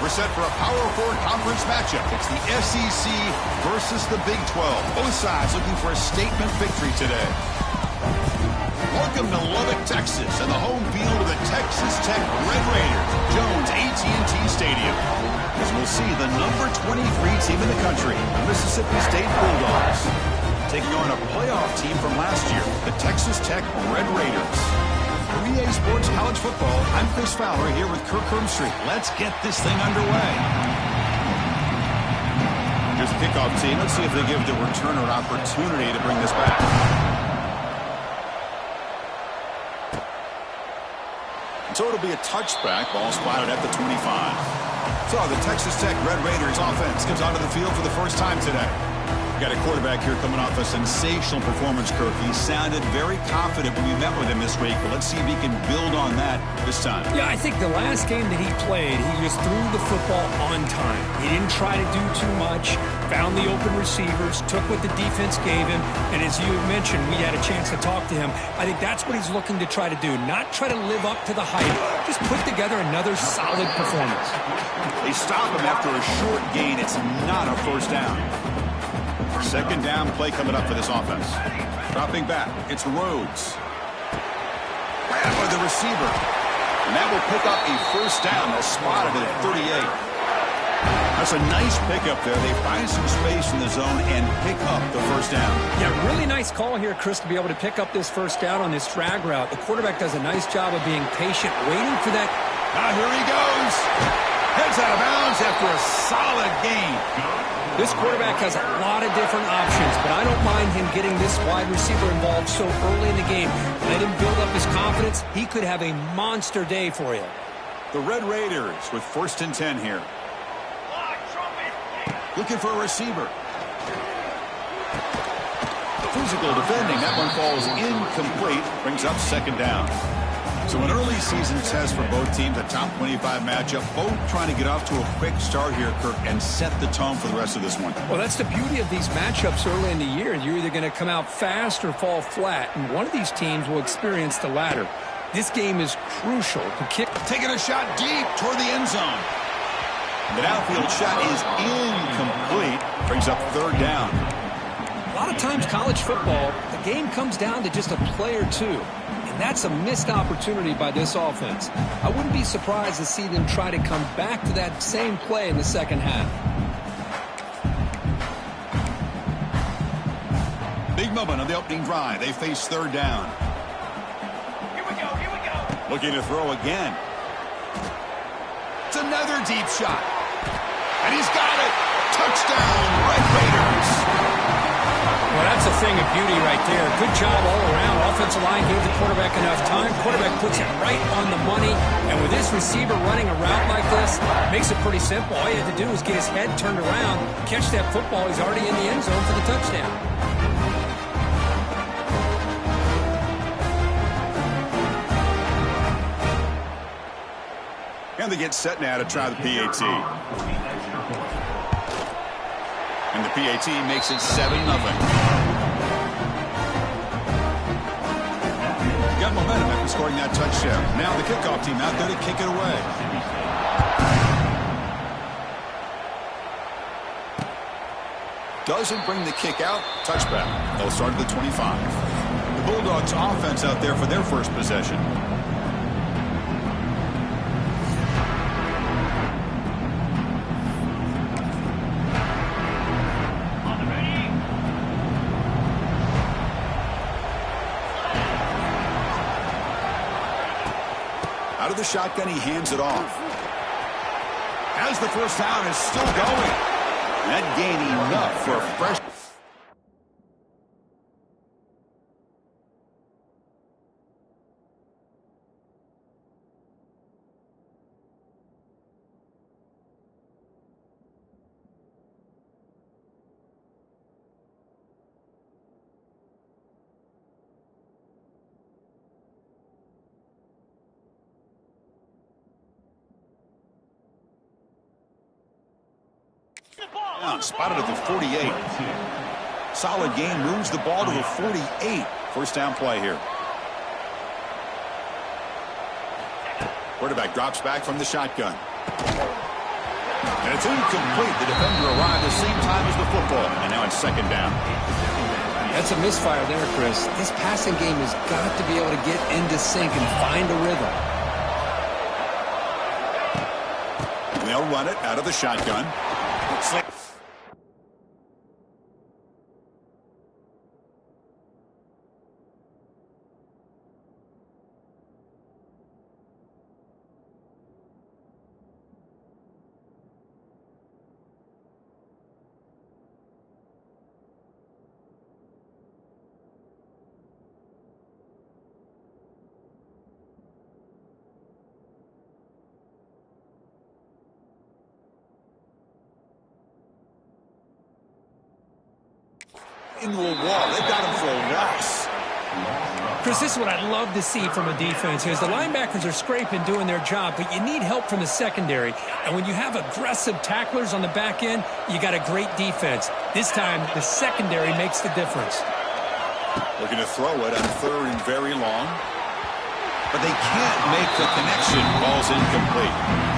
we're set for a Power 4 conference matchup. It's the SEC versus the Big 12. Both sides looking for a statement victory today. Welcome to Lubbock, Texas, and the home field of the Texas Tech Red Raiders, Jones AT&T Stadium. As we'll see the number 23 team in the country, the Mississippi State Bulldogs, taking on a playoff team from last year, the Texas Tech Red Raiders. For EA Sports College Football, I'm Chris Fowler here with Kirk Hermstreet. Let's get this thing underway. Here's the kickoff team. Let's see if they give the returner an opportunity to bring this back. So it'll be a touchback. Ball spotted at the 25. So the Texas Tech Red Raiders offense comes onto the field for the first time today. Got a quarterback here coming off a sensational performance, Kirk. He sounded very confident when we met with him this week, but let's see if he can build on that this time. Yeah, I think the last game that he played, he just threw the football on time. He didn't try to do too much, found the open receivers, took what the defense gave him, and as you mentioned, we had a chance to talk to him. I think that's what he's looking to try to do, not try to live up to the hype, just put together another solid performance. They stop him after a short gain. It's not a first down. Second down play coming up for this offense. Dropping back, it's Rhodes. Grabbed by the receiver. And that will pick up a first down. They'll spot it at 38. That's a nice pickup there. They find some space in the zone and pick up the first down. Yeah, really nice call here, Chris, to be able to pick up this first down on this drag route. The quarterback does a nice job of being patient, waiting for that. Now here he goes. Heads out of bounds after a solid gain. This quarterback has a lot of different options, but I don't mind him getting this wide receiver involved so early in the game. Let him build up his confidence. He could have a monster day for you. The Red Raiders with 1st and 10 here. Looking for a receiver. Physical defending. That one falls incomplete. Brings up second down. So an early season test for both teams, a top 25 matchup, both trying to get off to a quick start here, Kirk, and set the tone for the rest of this one. Well, that's the beauty of these matchups early in the year. You're either going to come out fast or fall flat, and one of these teams will experience the latter. This game is crucial to kick. Taking a shot deep toward the end zone. The downfield shot is incomplete. Brings up third down. A lot of times college football, the game comes down to just a play or two. That's a missed opportunity by this offense. I wouldn't be surprised to see them try to come back to that same play in the second half. Big moment on the opening drive. They face third down. Here we go. Looking to throw again. It's another deep shot. And he's got it. Touchdown, Red Raiders. Well, that's a thing of beauty right there. Good job all around. Offensive line gave the quarterback enough time. Quarterback puts it right on the money. And with this receiver running a route like this, makes it pretty simple. All you have to do is get his head turned around, catch that football. He's already in the end zone for the touchdown. And they get set now to try the PAT. And the PAT makes it 7-0. Got momentum after scoring that touchdown. Now the kickoff team out there to kick it away. Doesn't bring the kick out. Touchback. They'll start at the 25. The Bulldogs offense out there for their first possession. Out of the shotgun, he hands it off. As the first down is still going. That gain enough for a fresh. Spotted at the 48. Solid gain, moves the ball to the 48. First down play here. Quarterback drops back from the shotgun. It's incomplete. The defender arrived the same time as the football, and now it's second down. That's a misfire there, Chris. This passing game has got to be able to get into sync and find a rhythm. They'll run it out of the shotgun. Into a wall. They got him for a loss. Chris, this is what I love to see from a defense is the linebackers are scraping, doing their job, but you need help from the secondary. And when you have aggressive tacklers on the back end, you got a great defense. This time, the secondary makes the difference. Looking to throw it on third and very long. But they can't make the connection. Ball's incomplete.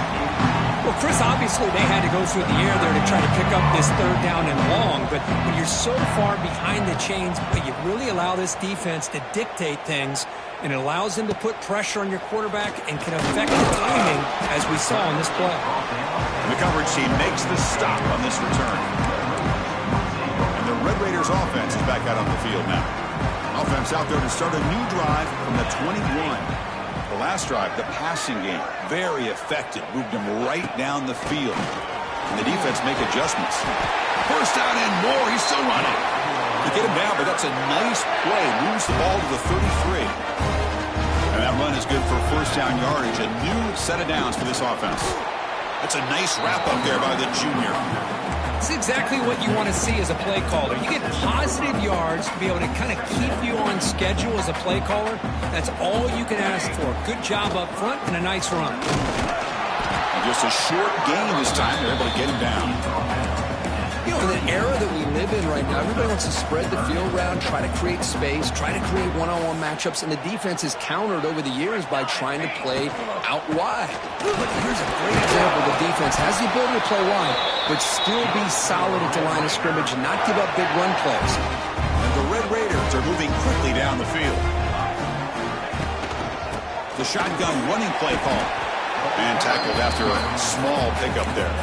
Well, Chris, obviously they had to go through the air there to try to pick up this third down and long, but when you're so far behind the chains, but you really allow this defense to dictate things, and it allows them to put pressure on your quarterback and can affect the timing, as we saw in this play. The coverage team makes the stop on this return. And the Red Raiders offense is back out on the field now. Offense out there to start a new drive from the 21. The last drive, the passing game, very effective. Moved him right down the field. And the defense make adjustments. First down and more. He's still running. You get him down, but that's a nice play. Moves the ball to the 33. And that run is good for first down yardage. A new set of downs for this offense. That's a nice wrap up there by the junior. It's exactly what you want to see as a play caller. You get positive yards to be able to kind of keep you on schedule as a play caller. That's all you can ask for. Good job up front and a nice run. And just a short gain this time. They're able to get him down. You know, in the era that we live in right now, everybody wants to spread the field around, try to create space, try to create one-on-one matchups, and the defense is countered over the years by trying to play out wide. But here's a great example. The defense has the ability to play wide, but still be solid at the line of scrimmage and not give up big run plays. And the Red Raiders are moving quickly down the field. The shotgun running play call. And tackled after a small pickup there.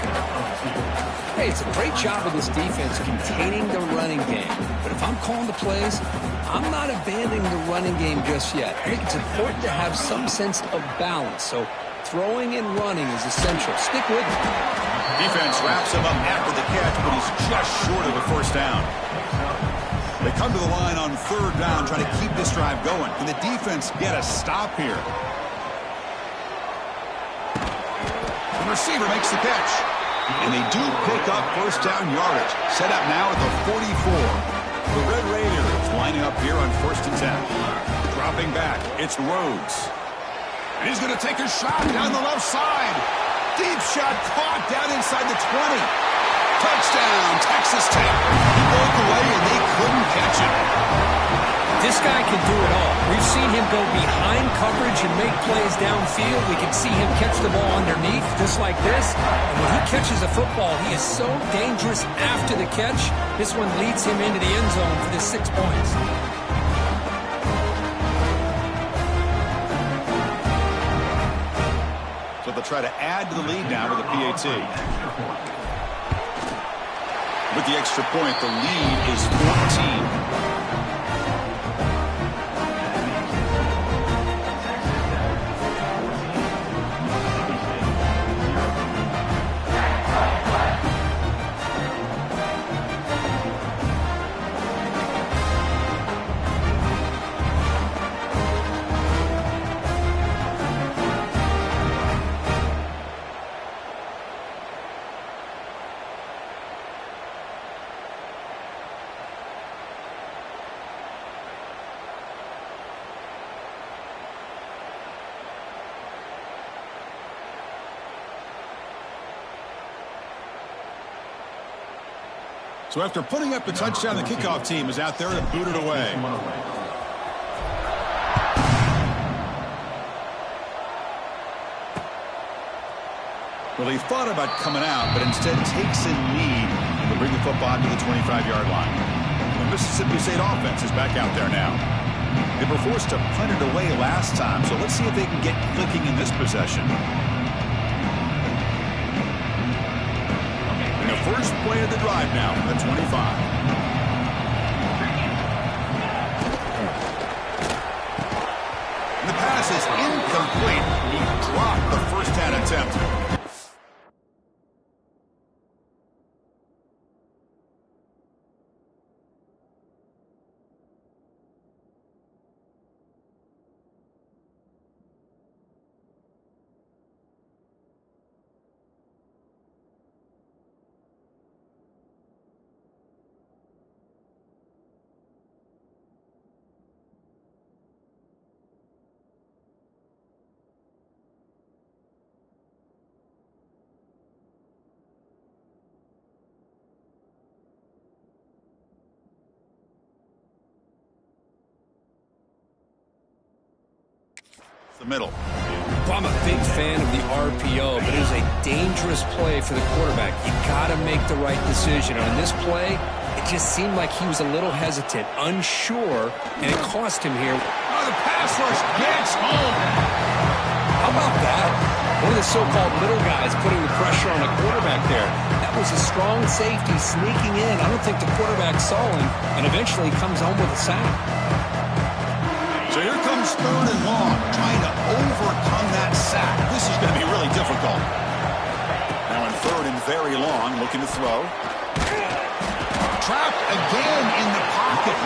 Hey, it's a great job of this defense containing the running game. But if I'm calling the plays, I'm not abandoning the running game just yet. I think it's important to have some sense of balance. So throwing and running is essential. Stick with it. Defense wraps him up after the catch, but he's just short of a first down. They come to the line on third down, trying to keep this drive going. Can the defense get a stop here? The receiver makes the catch. And they do pick up first down yardage. Set up now at the 44. The Red Raiders lining up here on 1st and 10. Dropping back, it's Rhodes. And he's going to take a shot down the left side. Deep shot caught down inside the 20. Touchdown, Texas Tech. He broke away and they couldn't catch him. This guy can do it all. We've seen him go behind coverage and make plays downfield. We can see him catch the ball underneath just like this. And when he catches a football, he is so dangerous after the catch. This one leads him into the end zone for the 6 points. So they'll try to add to the lead now with a PAT. With the extra point, the lead is 14. So after putting up the touchdown, the kickoff team is out there to boot it away. Well, he thought about coming out, but instead takes a knee to bring the football to the 25-yard line. The Mississippi State offense is back out there now. They were forced to punt it away last time, so let's see if they can get clicking in this possession. And the first play of the drive now from the 25. The pass is incomplete. He dropped the first down attempt. The middle. Well, I'm a big fan of the RPO, but it is a dangerous play for the quarterback. You got to make the right decision. On this play, it just seemed like he was a little hesitant, unsure, and it cost him here. Oh, the pass rush gets home. How about that? One of the so-called little guys putting the pressure on the quarterback there. That was a strong safety sneaking in. I don't think the quarterback saw him, and eventually comes home with a sack. So here comes 3rd and long, trying to overcome that sack. This is going to be really difficult. Now in 3rd and very long, looking to throw. Trapped again in the pocket.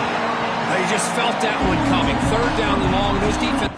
They just felt that one coming. 3rd down and long, those defense.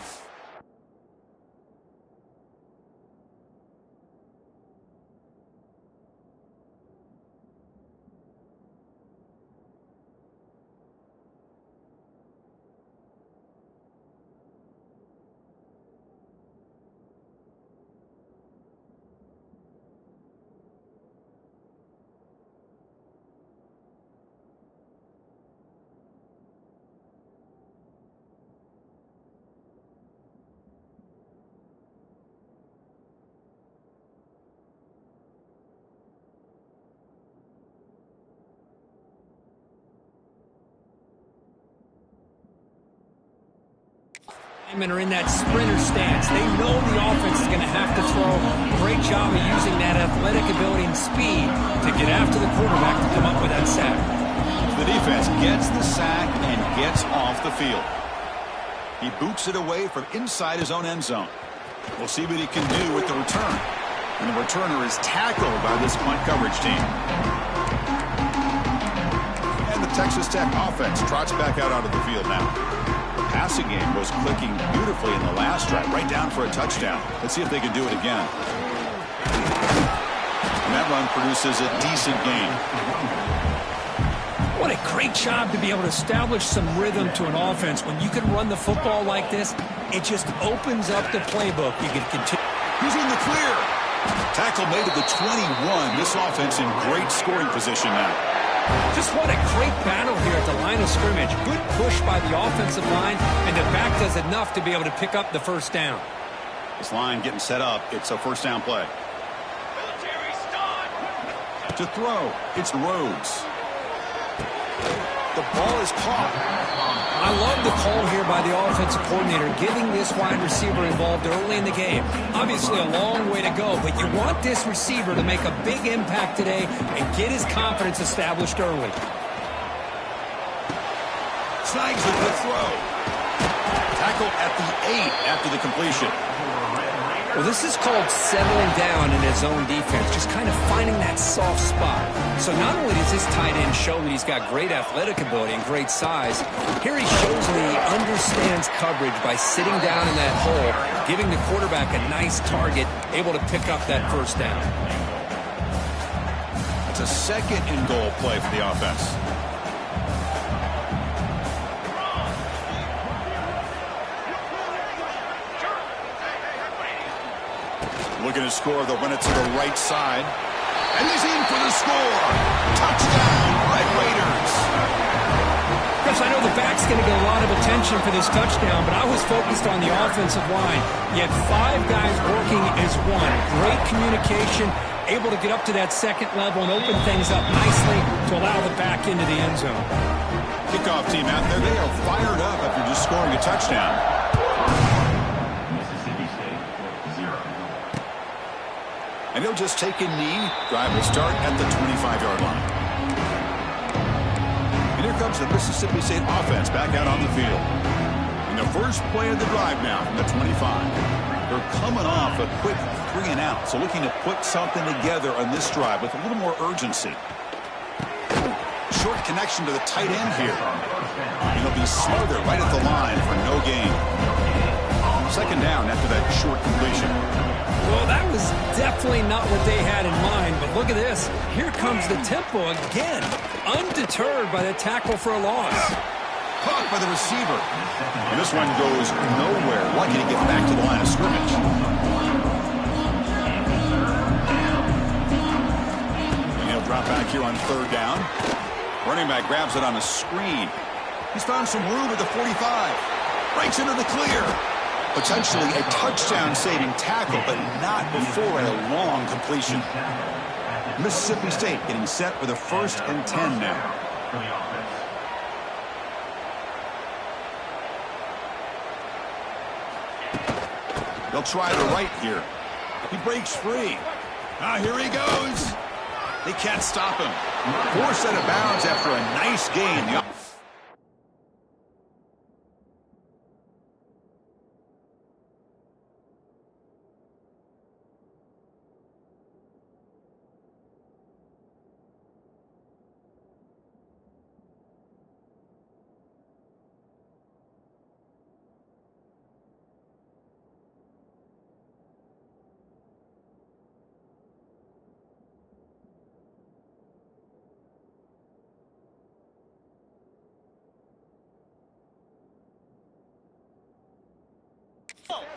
Are in that sprinter stance. They know the offense is going to have to throw. Great job of using that athletic ability and speed to get after the quarterback to come up with that sack. The defense gets the sack and gets off the field. He boots it away from inside his own end zone. We'll see what he can do with the return. And the returner is tackled by this punt coverage team. And the Texas Tech offense trots back out onto the field now. Passing game was clicking beautifully in the last drive, right down for a touchdown. Let's see if they can do it again. And that run produces a decent gain. What a great job to be able to establish some rhythm to an offense. When you can run the football like this, it just opens up the playbook. You can continue. He's in the clear. Tackle made at the 21. This offense in great scoring position now. Just what a great battle here at the line of scrimmage. Good push by the offensive line, and the back does enough to be able to pick up the first down. This line getting set up. It's a first down play. To throw, it's Rhodes. The ball is caught. I love the call here by the offensive coordinator, getting this wide receiver involved early in the game. Obviously a long way to go, but you want this receiver to make a big impact today and get his confidence established early. Snags with the throw. Tackle at the 8 after the completion. Well, this is called settling down in his own defense, just kind of finding that soft spot. So not only does this tight end show that he's got great athletic ability and great size, here he shows that he understands coverage by sitting down in that hole, giving the quarterback a nice target, able to pick up that first down. It's a 2nd and goal play for the offense. Looking to score, they'll run it to the right side. And he's in for the score. Touchdown, Red Raiders. Coach, I know the back's going to get a lot of attention for this touchdown, but I was focused on the offensive line. You had 5 guys working as one. Great communication, able to get up to that second level and open things up nicely to allow the back into the end zone. Kickoff team out there, they are fired up after just scoring a touchdown. And he'll just take a knee. Drive will start at the 25-yard line. And here comes the Mississippi State offense back out on the field. And the first play of the drive now from the 25. They're coming off a quick 3-and-out, so looking to put something together on this drive with a little more urgency. Short connection to the tight end here. And he'll be smothered right at the line for no gain. Second down after that short completion. Well, that was definitely not what they had in mind, but look at this. Here comes the tempo again, undeterred by the tackle for a loss. Caught by the receiver. And this one goes nowhere. Lucky to get back to the line of scrimmage. And he'll drop back here on third down. Running back grabs it on a screen. He's found some room at the 45. Breaks into the clear. Potentially a touchdown-saving tackle, but not before a long completion. Mississippi State getting set for the 1st and 10 now. They'll try the right here. He breaks free. Here he goes. They can't stop him. Forced out of bounds after a nice gain.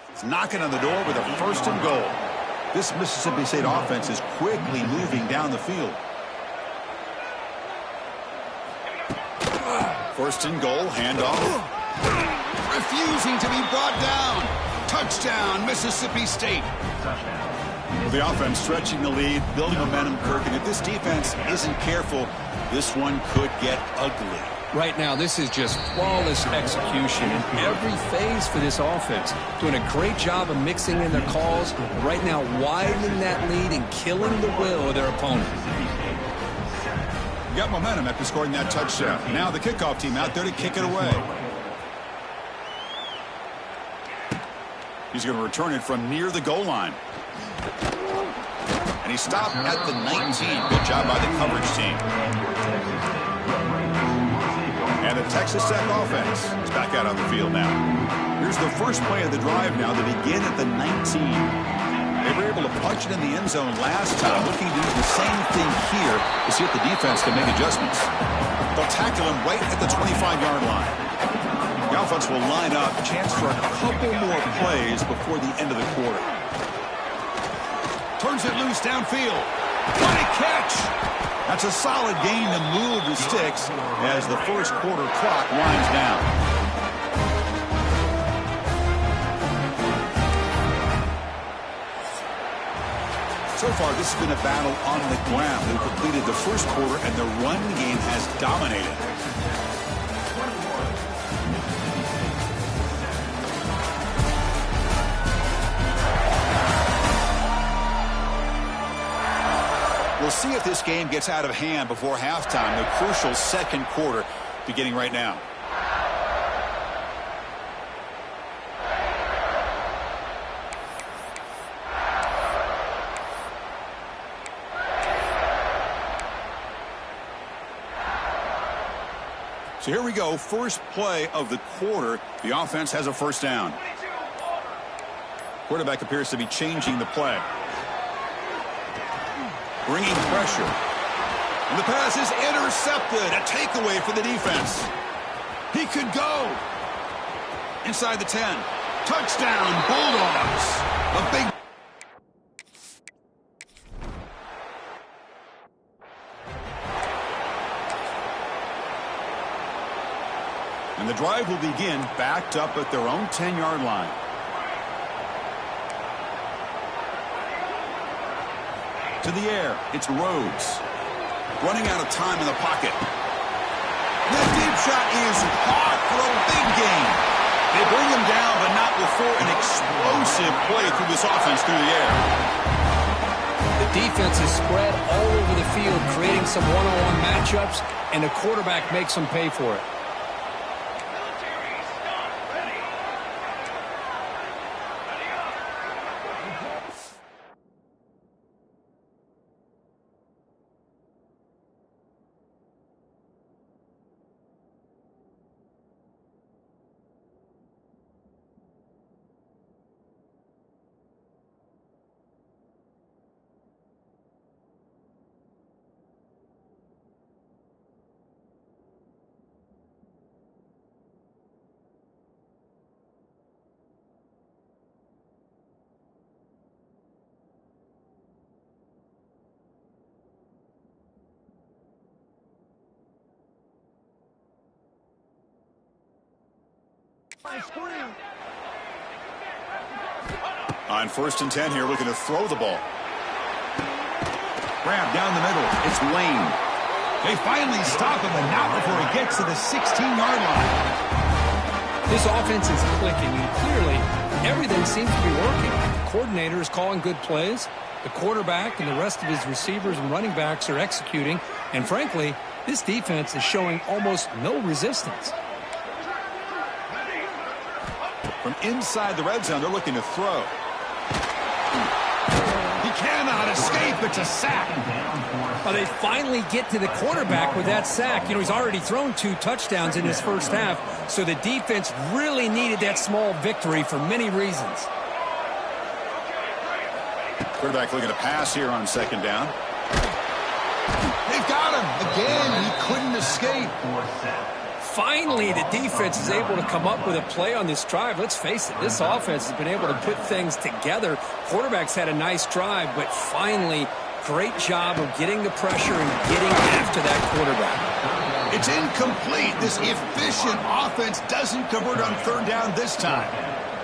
It's knocking on the door with a 1st and goal. This Mississippi State offense is quickly moving down the field. 1st and goal, handoff. Refusing to be brought down. Touchdown, Mississippi State. Well, the offense stretching the lead, building momentum, Kirk, and if this defense isn't careful, this one could get ugly. Right now, this is just flawless execution in every phase for this offense. Doing a great job of mixing in their calls. Right now, widening that lead and killing the will of their opponent. Got momentum after scoring that touchdown. Now the kickoff team out there to kick it away. He's going to return it from near the goal line. And he stopped at the 19. Good job by the coverage team. And the Texas Tech offense is back out on the field now. Here's the first play of the drive now. They begin at the 19. They were able to punch it in the end zone last time. Looking to do the same thing here to see if the defense can make adjustments. They'll tackle him right at the 25-yard line. The offense will line up. Chance for a couple more plays before the end of the quarter. Turns it loose downfield. What a catch! That's a solid gain to move the sticks as the first quarter clock winds down. So far, this has been a battle on the ground. They've completed the first quarter, and the run game has dominated. We'll see if this game gets out of hand before halftime. The crucial second quarter beginning right now. So here we go. First play of the quarter. The offense has a 1st down. Quarterback appears to be changing the play. Bringing pressure. And the pass is intercepted. A takeaway for the defense. He could go. Inside the 10. Touchdown, Bulldogs. A big... And the drive will begin backed up at their own 10-yard line. To the air, it's Rhodes. Running out of time in the pocket. The deep shot is caught for a big gain. They bring him down, but not before an explosive play through this offense through the air. The defense is spread all over the field, creating some one-on-one matchups, and the quarterback makes them pay for it. On 1st and 10 here, looking to throw the ball. Grab down the middle. It's Lane. They finally stop him, and not before he gets to the 16-yard line. This offense is clicking, and clearly everything seems to be working. The coordinator is calling good plays. The quarterback and the rest of his receivers and running backs are executing. And frankly, this defense is showing almost no resistance. From inside the red zone, they're looking to throw. He cannot escape. It's a sack. Well, they finally get to the quarterback with that sack. You know, he's already thrown 2 touchdowns in his first half, so the defense really needed that small victory for many reasons. Quarterback looking to pass here on 2nd down. They've got him. Again, he couldn't escape. Finally, the defense is able to come up with a play on this drive. Let's face it, this offense has been able to put things together. Quarterback's had a nice drive, but finally, great job of getting the pressure and getting after that quarterback. It's incomplete. This efficient offense doesn't convert on 3rd down this time.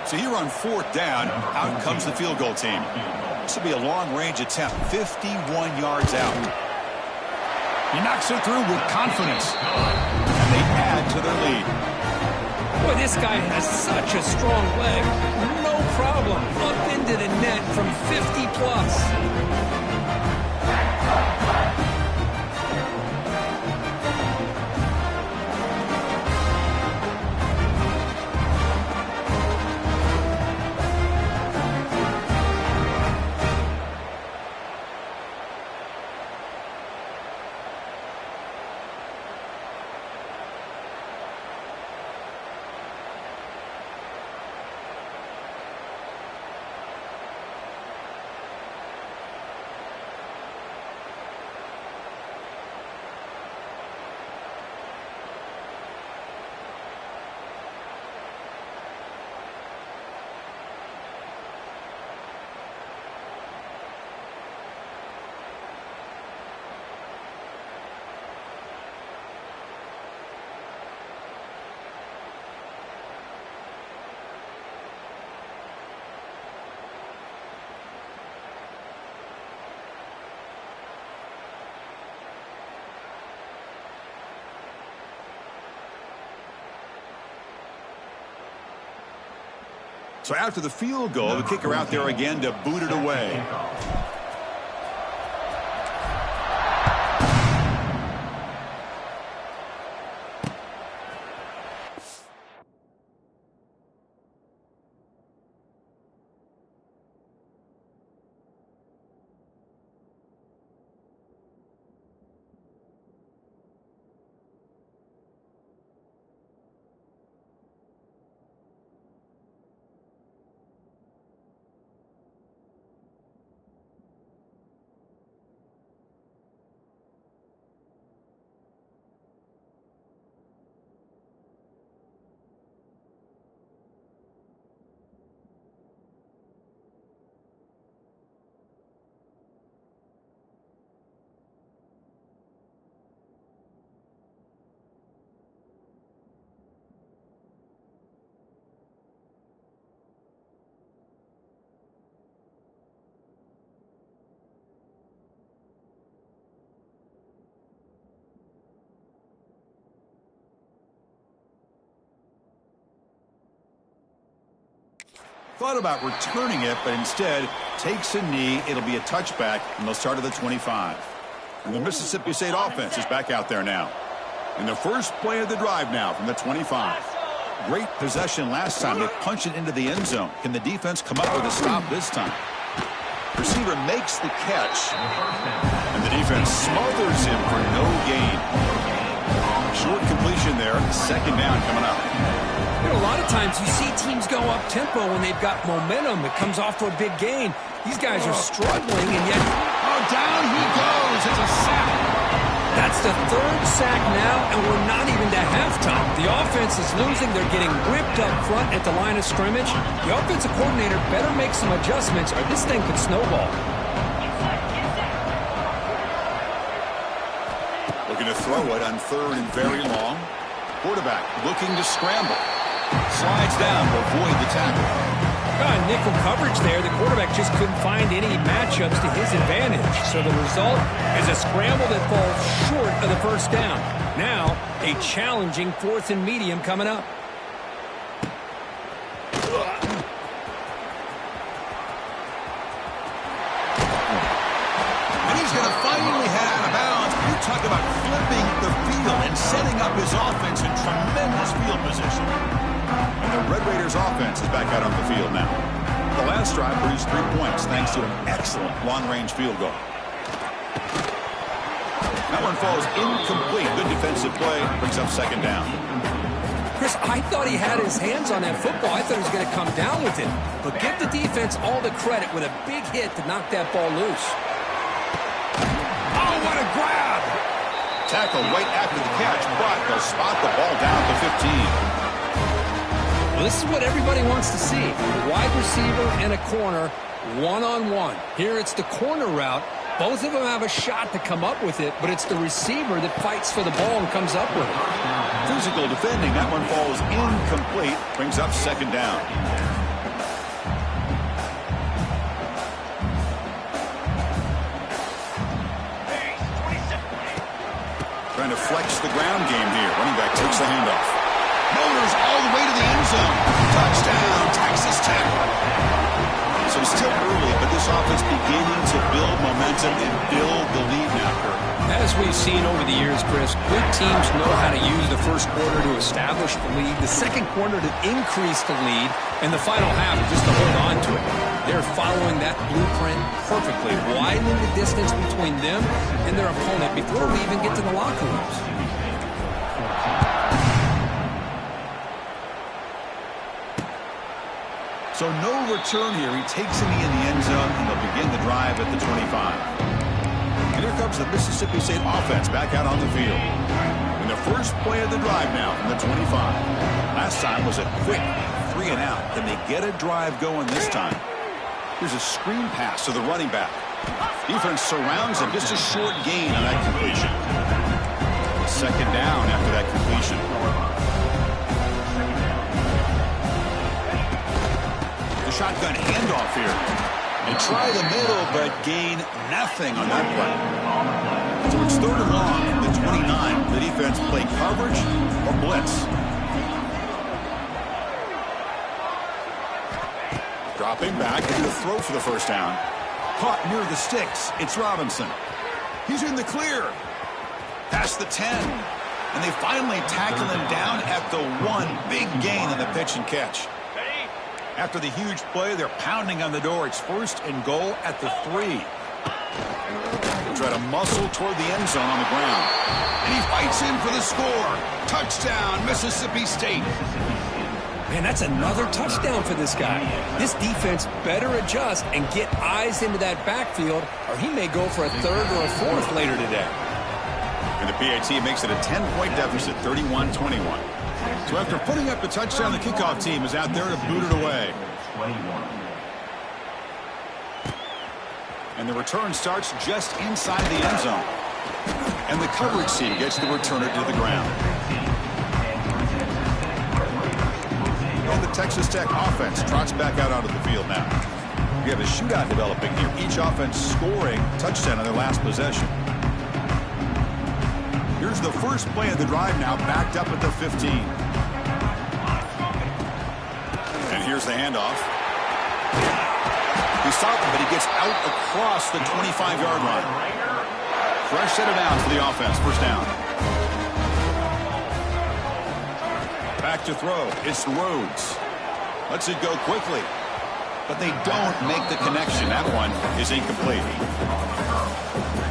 So here on 4th down, out comes the field goal team. This will be a long-range attempt, 51 yards out. He knocks it through with confidence. And they add to their lead. Boy, this guy has such a strong leg. No problem. Up into the net from 50 plus. So after the field goal, the kicker out there again to boot it away. Thought about returning it, but instead takes a knee. It'll be a touchback, and they'll start at the 25. And the Mississippi State offense is back out there now. In the first play of the drive now from the 25. Great possession last time. They punch it into the end zone. Can the defense come up with a stop this time? Receiver makes the catch. And the defense smothers him for no gain. Short completion there. Second down coming up. You know, a lot of times you see teams go up tempo when they've got momentum. It comes off for a big gain. These guys are struggling, and yet... Oh, down he goes. It's a sack. That's the third sack now, and we're not even to halftime. The offense is losing. They're getting whipped up front at the line of scrimmage. The offensive coordinator better make some adjustments, or this thing could snowball. Looking to throw it on third and very long. Quarterback looking to scramble. Slides down to avoid the tackle. Nickel coverage there. The quarterback just couldn't find any matchups to his advantage. So the result is a scramble that falls short of the first down. Now, a challenging 4th and medium coming up. And he's going to finally head out of bounds. You talk about flipping the field and setting up his offense in tremendous field position. And the Red Raiders offense is back out on the field now. The last drive produced 3 points thanks to an excellent long-range field goal. That one falls incomplete. Good defensive play. Brings up second down. Chris, I thought he had his hands on that football. I thought he was going to come down with it. But give the defense all the credit with a big hit to knock that ball loose. Oh, what a grab! Tackle right after the catch, but they'll spot the ball down to 15. Well, this is what everybody wants to see. A wide receiver and a corner, one-on-one. Here it's the corner route. Both of them have a shot to come up with it, but it's the receiver that fights for the ball and comes up with it. Physical defending. That one falls incomplete. Brings up second down. Trying to flex the ground game here. Running back takes the handoff. Motors all the way to the end zone. Touchdown, Texas Tech. So it's still early, but this offense beginning to build momentum and build the lead now, Kirk. As we've seen over the years, Chris, good teams know how to use the first quarter to establish the lead, the second quarter to increase the lead, and the final half just to hold on to it. They're following that blueprint perfectly, widening the distance between them and their opponent before we even get to the locker rooms. So no return here. He takes a knee in the end zone, and they'll begin the drive at the 25. And here comes the Mississippi State offense back out on the field. In the first play of the drive now from the 25. Last time was a quick 3 and out. Can they get a drive going this time? Here's a screen pass to the running back. Defense surrounds him. Just a short gain on that completion. Second down after that completion. Shotgun handoff here. They try the middle, but gain nothing on that play. So it's third and long from the 29. The defense play coverage or blitz. Dropping back into the throw for the first down. Caught near the sticks. It's Robinson. He's in the clear. Past the 10. And they finally tackle him down at the 1. Big gain on the pitch and catch. After the huge play, they're pounding on the door. It's first and goal at the 3. They'll try to muscle toward the end zone on the ground. And he fights in for the score. Touchdown, Mississippi State. Man, that's another touchdown for this guy. This defense better adjust and get eyes into that backfield, or he may go for a third or a fourth later today. And the PAT makes it a 10-point deficit, 31-21. So after putting up the touchdown, the kickoff team is out there to boot it away. And the return starts just inside the end zone. And the coverage team gets the returner to the ground. And the Texas Tech offense trots back out onto the field now. We have a shootout developing here. Each offense scoring a touchdown on their last possession. Here's the first play of the drive now, backed up at the 15. And here's the handoff. He stopped him, but he gets out across the 25-yard line. Fresh set of downs for the offense. First down. Back to throw. It's Rhodes. Lets it go quickly. But they don't make the connection. That one is incomplete.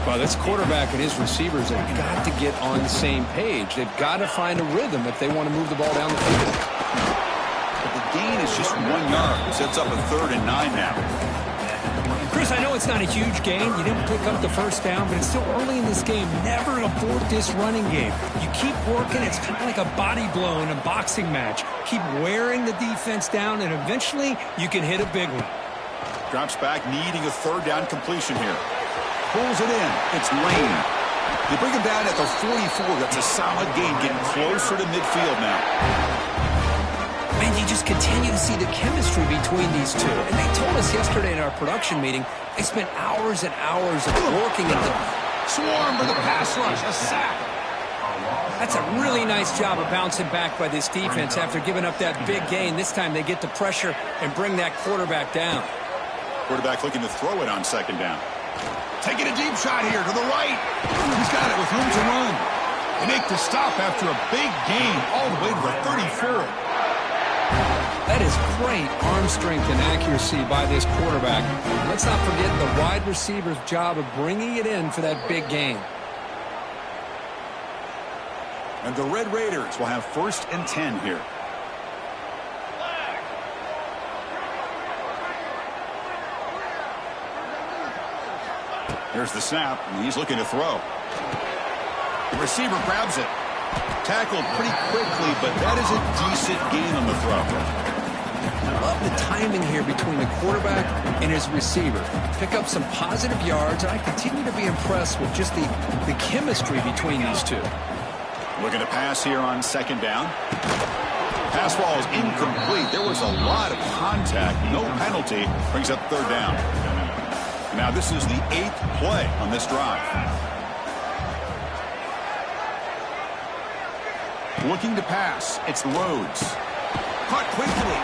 Well, this quarterback and his receivers have got to get on the same page. They've got to find a rhythm if they want to move the ball down the field. But the gain is just 1 yard. Sets up a 3rd and 9 now. Chris, I know it's not a huge gain. You didn't pick up the first down, but it's still early in this game. Never abort this running game. You keep working. It's kind of like a body blow in a boxing match. Keep wearing the defense down, and eventually you can hit a big one. Drops back, needing a 3rd down completion here. Pulls it in. It's Lane. They bring him down at the 44. That's a solid gain, getting closer to midfield now. Man, you just continue to see the chemistry between these two. And they told us yesterday in our production meeting, they spent hours and hours of working at the Swarm for the pass rush. A sack. That's a really nice job of bouncing back by this defense after giving up that big gain. This time they get the pressure and bring that quarterback down. Quarterback looking to throw it on 2nd down. Taking a deep shot here to the right. He's got it with room to run. They make the stop after a big gain all the way to the 34. That is great arm strength and accuracy by this quarterback. Let's not forget the wide receiver's job of bringing it in for that big gain. And the Red Raiders will have 1st and 10 here. Here's the snap, and he's looking to throw. The receiver grabs it. Tackled pretty quickly, but that is a decent gain on the throw. I love the timing here between the quarterback and his receiver. Pick up some positive yards, and I continue to be impressed with just the chemistry between these two. Looking to pass here on 2nd down. Pass ball is incomplete. There was a lot of contact. No penalty. Brings up 3rd down. Now this is the 8th play on this drive. Looking to pass. It's Rhodes. Caught quickly.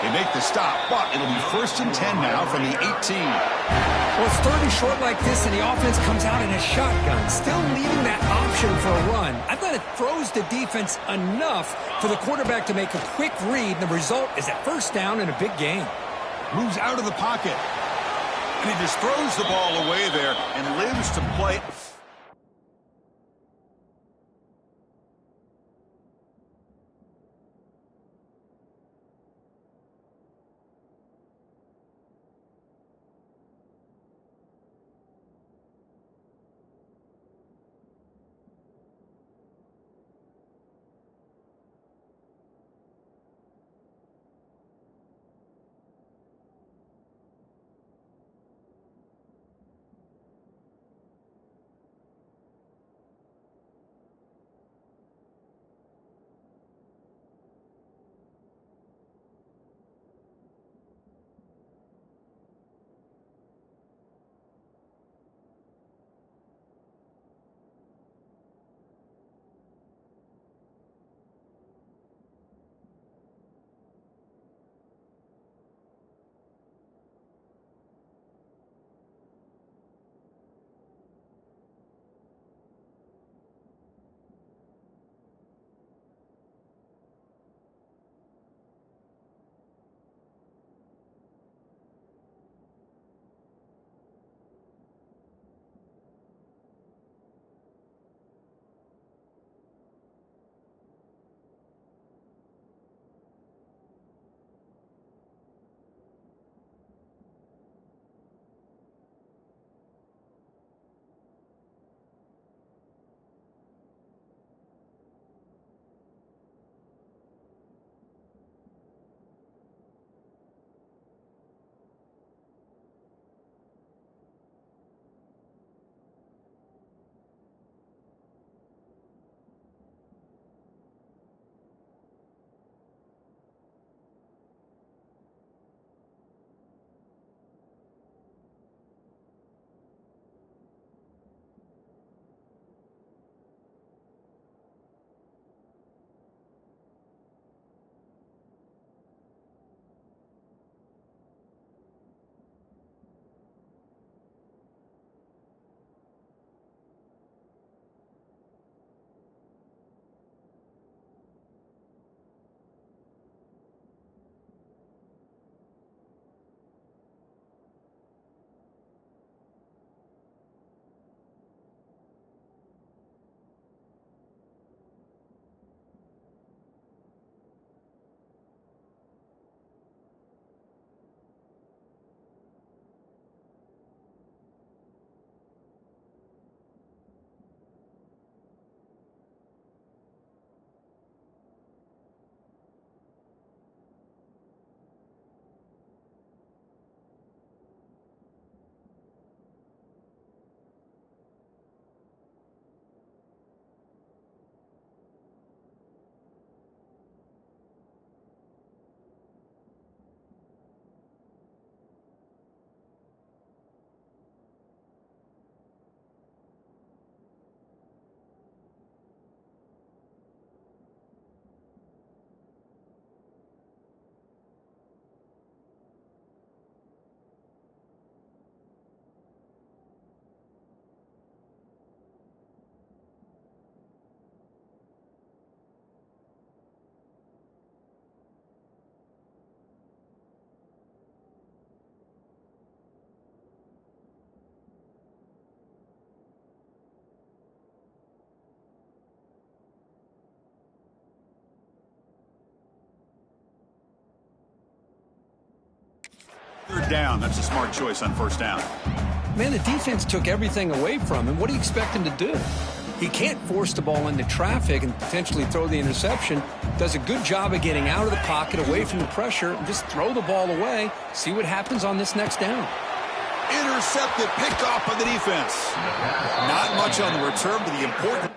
They make the stop, but it'll be 1st and 10 now from the 18. Well, it's 3rd and short like this, and the offense comes out in a shotgun, still leaving that option for a run. I thought it throws the defense enough for the quarterback to make a quick read, and the result is a 1st down and a big gain. Moves out of the pocket. And he just throws the ball away there and lives to play. Third down. That's a smart choice on first down. Man, the defense took everything away from him. What do you expect him to do? He can't force the ball into traffic and potentially throw the interception. Does a good job of getting out of the pocket, away from the pressure, and just throw the ball away. See what happens on this next down. Intercepted, picked off by the defense. Not much on the return, but the important...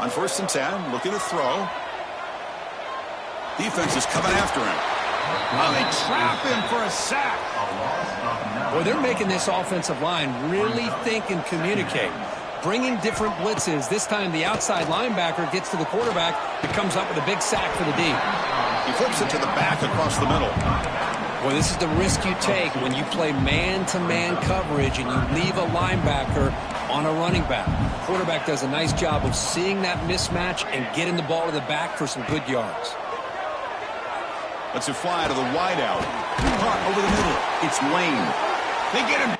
On 1st and 10, looking to throw. Defense is coming after him. Oh, they trap him for a sack. Boy, they're making this offensive line really think and communicate. Bringing different blitzes. This time the outside linebacker gets to the quarterback and comes up with a big sack for the D. He flips it to the back across the middle. Well, this is the risk you take when you play man-to-man coverage and you leave a linebacker on a running back. Quarterback does a nice job of seeing that mismatch and getting the ball to the back for some good yards. Let's it fly to the wideout. Caught over the middle. It's Lane. They get him.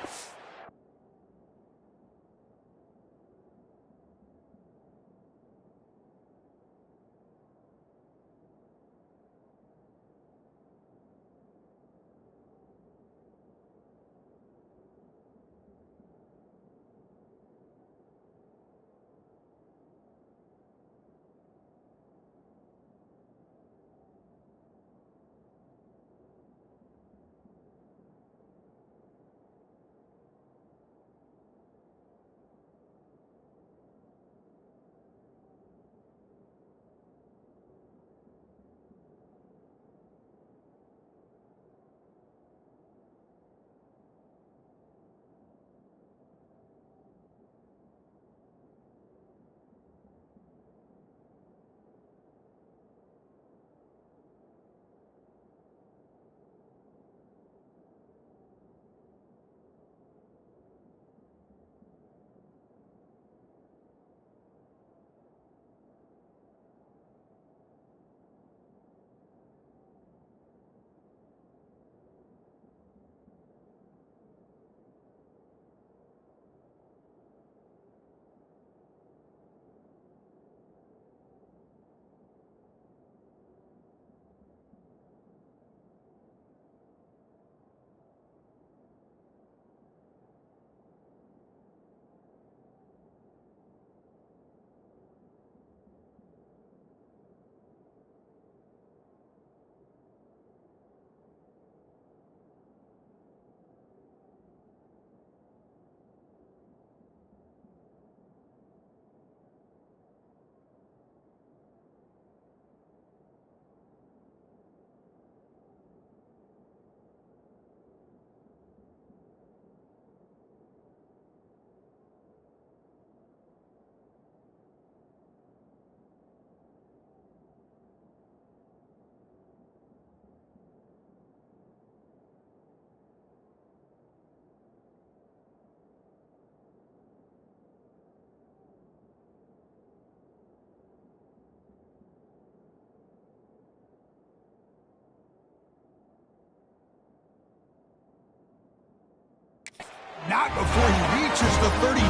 Not before he reaches the 39.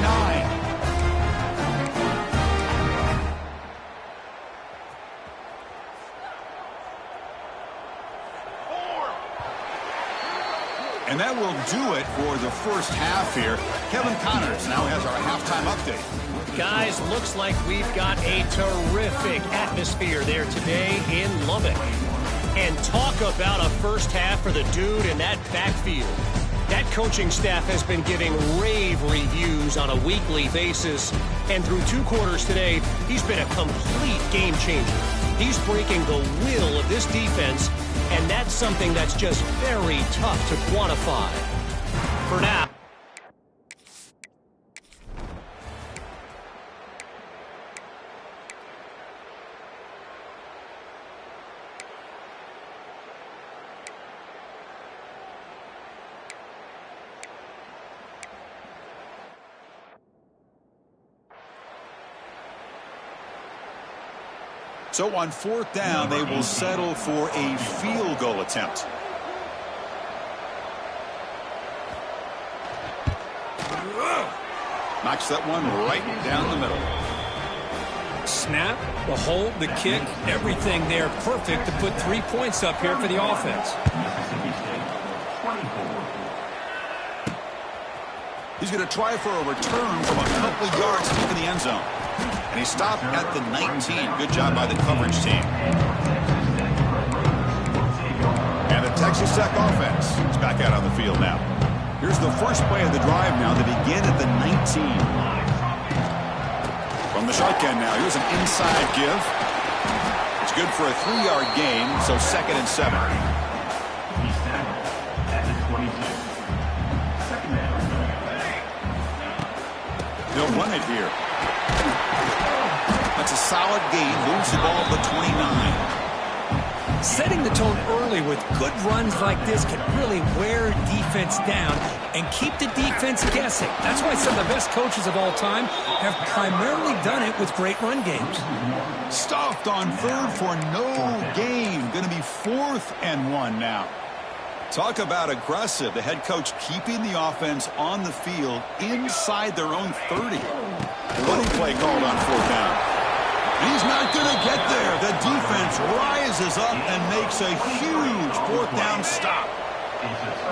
And that will do it for the first half here. Kevin Connors now has our halftime update. Guys, looks like we've got a terrific atmosphere there today in Lubbock. And talk about a first half for the dude in that backfield. That coaching staff has been giving rave reviews on a weekly basis. And through 2 quarters today, he's been a complete game changer. He's breaking the will of this defense, and that's something that's just very tough to quantify. For now. So on 4th down, they will settle for a field goal attempt. Knocks that one right down the middle. Snap, the hold, the kick, everything there perfect to put 3 points up here for the offense. He's going to try for a return from a couple yards deep in the end zone. And he stopped at the 19. Good job by the coverage team. And the Texas Tech offense is back out on the field now. Here's the first play of the drive now. They begin at the 19. From the shotgun now, here's an inside give. It's good for a 3-yard gain, so 2nd and 7. They'll run it here. That's a solid gain, moves the ball to the 29. Setting the tone early with good runs like this can really wear defense down and keep the defense guessing. That's why some of the best coaches of all time have primarily done it with great run games. Stuffed on 3rd for no gain. Going to be 4th and 1 now. Talk about aggressive. The head coach keeping the offense on the field inside their own 30. Running play called on 4th down. He's not going to get there. The defense rises up and makes a huge 4th down stop.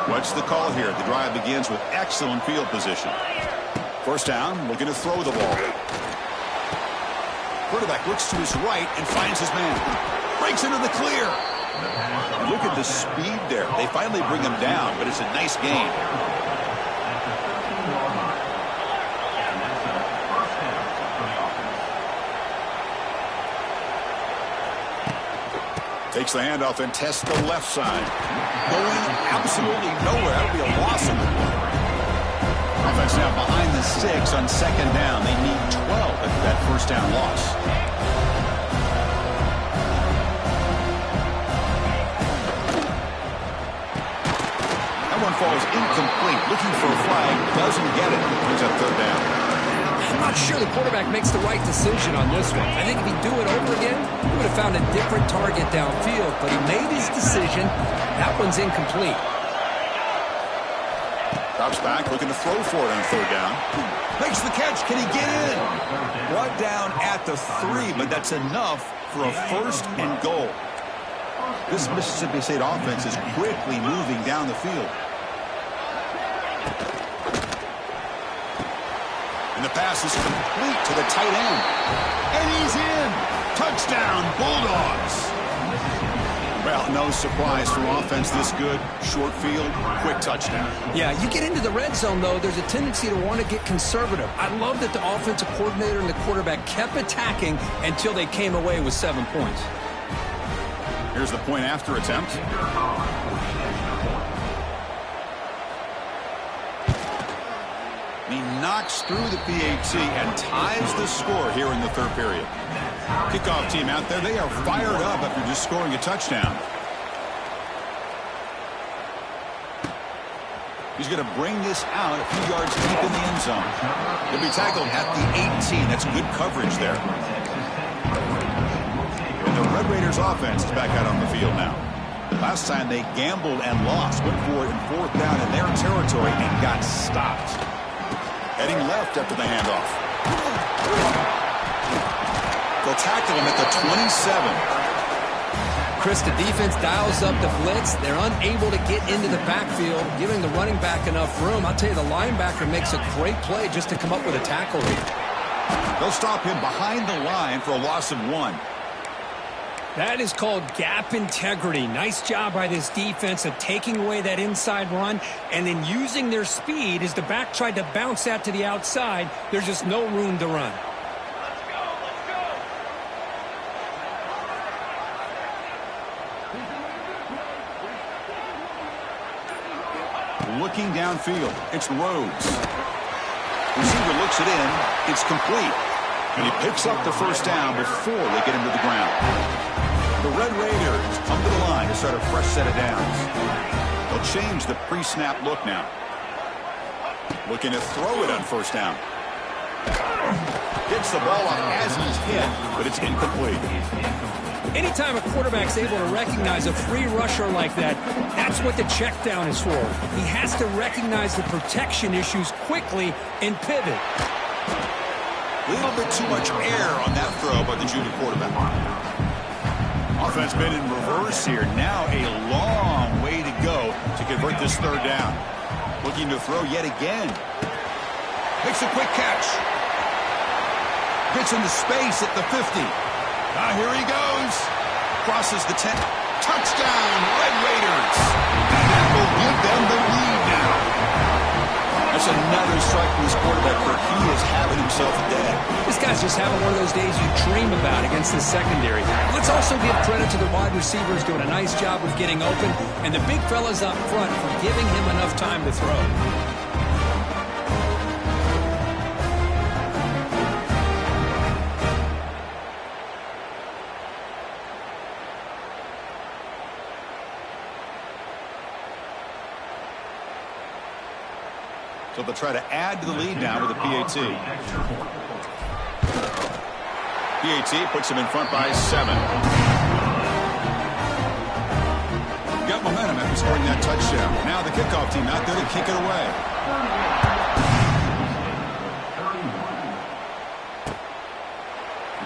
What's the call here? The drive begins with excellent field position. 1st down, looking to throw the ball. Quarterback looks to his right and finds his man. Breaks into the clear. Look at the speed there. They finally bring him down, but it's a nice gain. Takes the handoff and tests the left side. Going absolutely nowhere. That'll be a loss in the play. Offense now behind the 6 on 2nd down. They need 12 after that 1st down loss. That one falls incomplete. Looking for a flag. Doesn't get it. Brings up 3rd down. I'm not sure the quarterback makes the right decision on this one. I think if he'd do it over again, he would have found a different target downfield, but he made his decision. That one's incomplete. Drops back, looking to throw for it on 3rd down. Makes the catch. Can he get in? Brought down at the 3, but that's enough for a 1st and goal. This Mississippi State offense is quickly moving down the field. And the pass is complete to the tight end. And he's in. Touchdown, Bulldogs. Well, no surprise for offense this good. Short field, quick touchdown. Yeah, you get into the red zone, though, there's a tendency to want to get conservative. I love that the offensive coordinator and the quarterback kept attacking until they came away with 7 points. Here's the point after attempt. He knocks through the PAT and ties the score here in the 3rd period. Kickoff team out there, they are fired up after just scoring a touchdown. He's going to bring this out a few yards deep in the end zone. He'll be tackled at the 18. That's good coverage there. And the Red Raiders offense is back out on the field now. Last time they gambled and lost, went for it in 4th down in their territory and got stopped. Heading left after the handoff. They'll tackle him at the 27. Chris, the defense dials up the blitz. They're unable to get into the backfield, giving the running back enough room. I'll tell you, the linebacker makes a great play just to come up with a tackle here. They'll stop him behind the line for a loss of 1. That is called gap integrity. Nice job by this defense of taking away that inside run and then using their speed as the back tried to bounce that to the outside. There's just no room to run. Looking downfield, it's Rhodes. Receiver looks it in. It's complete. And he picks up the 1st down before they get him to the ground. The Red Raiders come to the line to start a fresh set of downs. They'll change the pre-snap look now. Looking to throw it on 1st down. Gets the ball off as he's hit, but it's incomplete. Anytime a quarterback's able to recognize a free rusher like that, that's what the check down is for. He has to recognize the protection issues quickly and pivot. little bit too much air on that throw by the junior quarterback. Offense been in reverse here. Now a long way to go to convert this third down. Looking to throw yet again. Makes a quick catch. Gets into space at the 50. Now here he goes. Crosses the 10. Touchdown, Red Raiders. And that will give them the lead now. That's another strike from this quarterback where he is having himself a day. This guy's just having one of those days you dream about against the secondary. Let's also give credit to the wide receivers doing a nice job of getting open, and the big fellas up front for giving him enough time to throw. So they'll try to add to the lead now with a PAT. PAT puts them in front by 7. Got momentum after scoring that touchdown. Now the kickoff team out there to kick it away.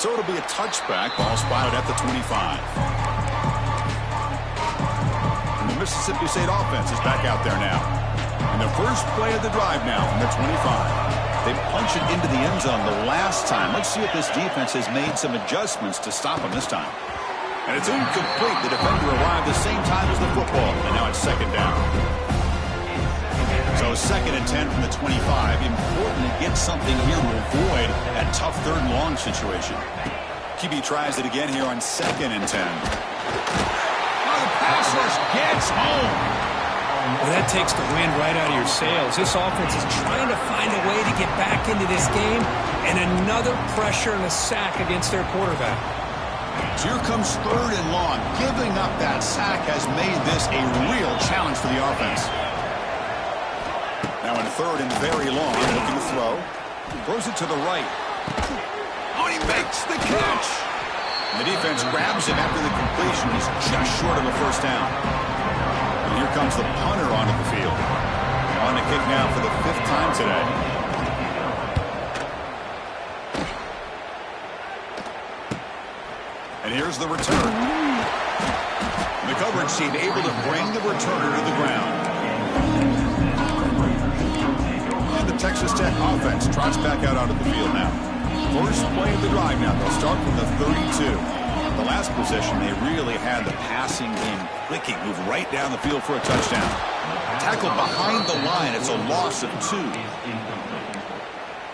So it'll be a touchback. Ball spotted at the 25. And the Mississippi State offense is back out there now. And the first play of the drive now from the 25. They punch it into the end zone the last time. Let's see if this defense has made some adjustments to stop them this time. And it's incomplete. The defender arrived the same time as the football. And now it's second down. So 2nd and 10 from the 25. Important to get something here to avoid that tough 3rd and long situation. QB tries it again here on 2nd and 10. Oh, the pass rush gets home. Well, that takes the wind right out of your sails. This offense is trying to find a way to get back into this game, and another pressure and a sack against their quarterback. So here comes 3rd and long. Giving up that sack has made this a real challenge for the offense. Now in 3rd and very long, looking to throw. Throws it to the right. Oh, he makes the catch. And the defense grabs him after the completion. He's just short of a first down. Here comes the punter onto the field. On the kick now for the 5th time today. And here's the return. The coverage team able to bring the returner to the ground. And the Texas Tech offense trots back out onto the field now. First play of the drive now. They'll start from the 32. The last possession, they really had the passing game clicking, move right down the field for a touchdown. Tackled behind the line. It's a loss of 2.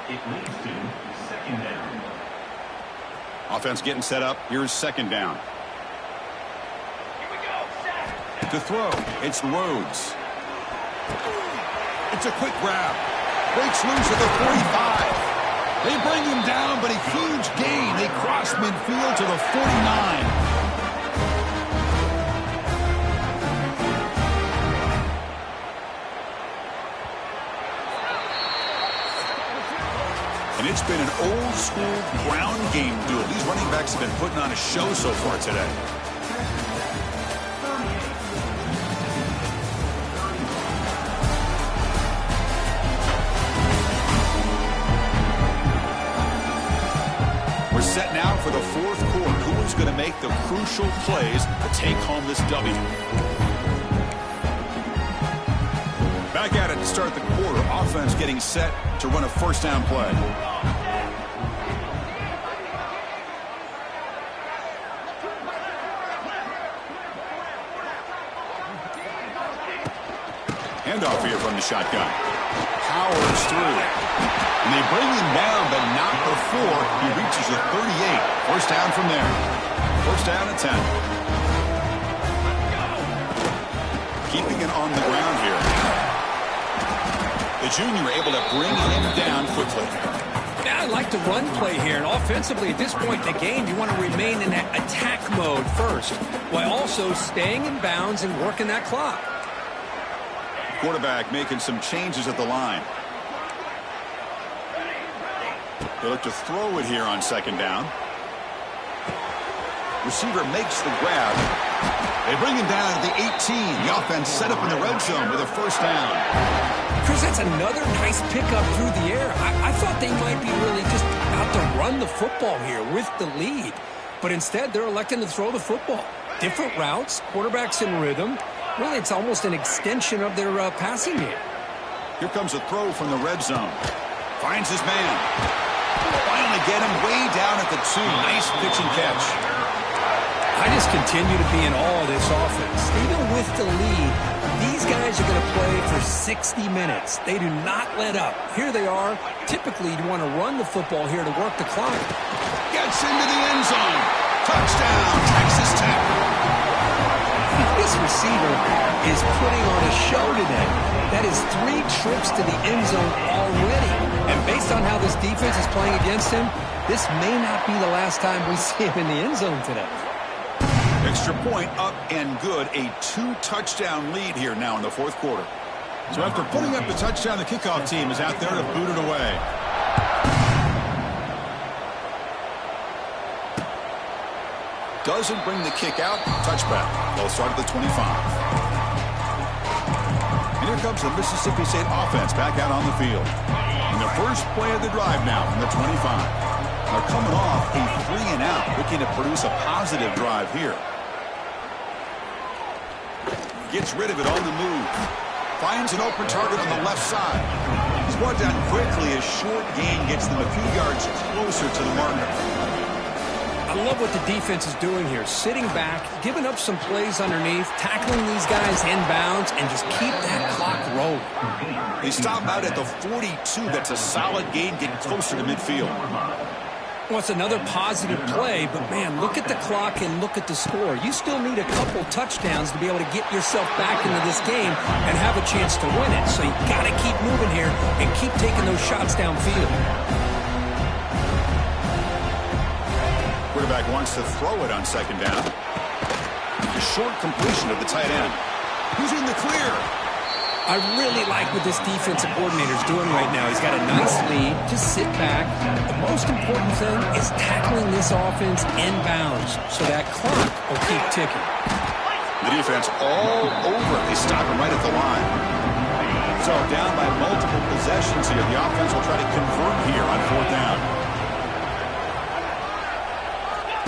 It leads to 2nd down. Offense getting set up. Here's 2nd down. To throw, it's Rhodes. It's a quick grab. Breaks loose at the 45. They bring him down, but a huge gain. They cross midfield to the 49. And it's been an old-school ground game duel. These running backs have been putting on a show so far today. We're set now for the 4th quarter. Who is going to make the crucial plays to take home this W? Back at it to start the quarter. Offense getting set to run a first down play. Handoff here from the shotgun. Powers through. And they bring him down, but not before he reaches the 38. First down from there. First down at 10. Keeping it on the ground here. The junior able to bring him down quickly. Yeah, I like the run play here, and offensively at this point in the game, you want to remain in that attack mode first, while also staying in bounds and working that clock. Quarterback making some changes at the line. They look to throw it here on 2nd down. Receiver makes the grab. They bring him down to the 18. The offense set up in the red zone with a first down. Chris, that's another nice pickup through the air. I thought they might be really just about to run the football here with the lead. But instead, they're electing to throw the football. Different routes, quarterbacks in rhythm. Really, it's almost an extension of their passing game. Here comes a throw from the red zone. Finds his man. Finally get him way down at the 2. Nice pitch and catch. I just continue to be in awe of this offense. Even with the lead, these guys are going to play for 60 minutes. They do not let up. Here they are. Typically, you want to run the football here to work the clock. Gets into the end zone. Touchdown, Texas Tech. This receiver is putting on a show today. That is 3 trips to the end zone already. And based on how this defense is playing against him, this may not be the last time we see him in the end zone today. Extra point up and good. A 2-touchdown lead here now in the fourth quarter. So after putting up the touchdown, the kickoff team is out there to boot it away. Doesn't bring the kick out. Touchback. They'll start at the 25. And here comes the Mississippi State offense back out on the field. And the first play of the drive now from the 25. They're coming off a 3-and-out, looking to produce a positive drive here. Gets rid of it on the move. Finds an open target on the left side. He's brought down quickly. A short gain gets them a few yards closer to the marker. I love what the defense is doing here. Sitting back, giving up some plays underneath, tackling these guys inbounds, and just keep that clock rolling. They stop out at the 42. That's a solid gain, getting closer to midfield. Well, it's another positive play, but, man, look at the clock and look at the score. You still need a couple touchdowns to be able to get yourself back into this game and have a chance to win it. So you got to keep moving here and keep taking those shots downfield. Quarterback wants to throw it on second down. A short completion of the tight end. Who's in the clear? I really like what this defensive coordinator is doing right now. He's got a nice lead. Just sit back. The most important thing is tackling this offense inbounds so that clock will keep ticking. The defense all over. They stop him right at the line. So down by multiple possessions here. The offense will try to convert here on fourth down.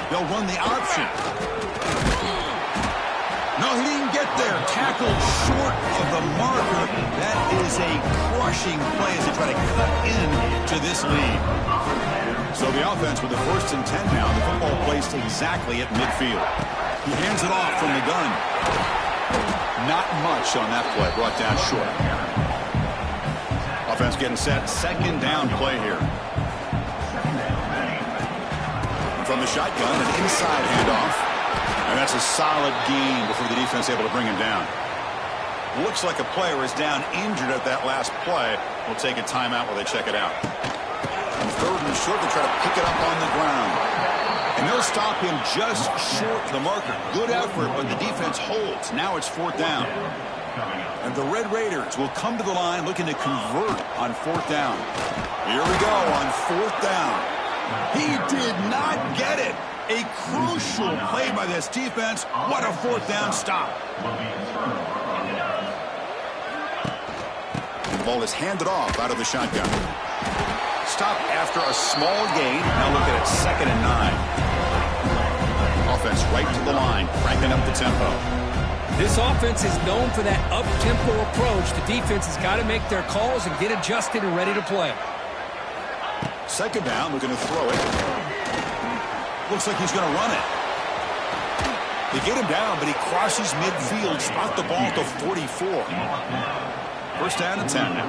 They'll run the option. No, he didn't get there. Tackled short of the marker. That is a crushing play as they try to cut into this lead. So the offense with the 1st and 10 now. The football placed exactly at midfield. He hands it off from the gun. Not much on that play. Brought down short. Offense getting set. Second down play here. From the shotgun, an inside handoff. And that's a solid gain before the defense able to bring him down. Looks like a player is down injured at that last play. We'll take a timeout while they check it out. And 3rd and short, they try to pick it up on the ground. And they'll stop him just short of the marker. Good effort, but the defense holds. Now it's 4th down. And the Red Raiders will come to the line looking to convert on 4th down. Here we go on 4th down. He did not get it. A crucial play by this defense. What a 4th down stop. The ball is handed off out of the shotgun. Stop after a small gain. Now look at it, 2nd and 9. Offense right to the line, cranking up the tempo. This offense is known for that up-tempo approach. The defense has got to make their calls and get adjusted and ready to play. 2nd down, looking to throw it. Looks like he's going to run it. They get him down, but he crosses midfield, spot the ball at the 44. 1st down and 10 now.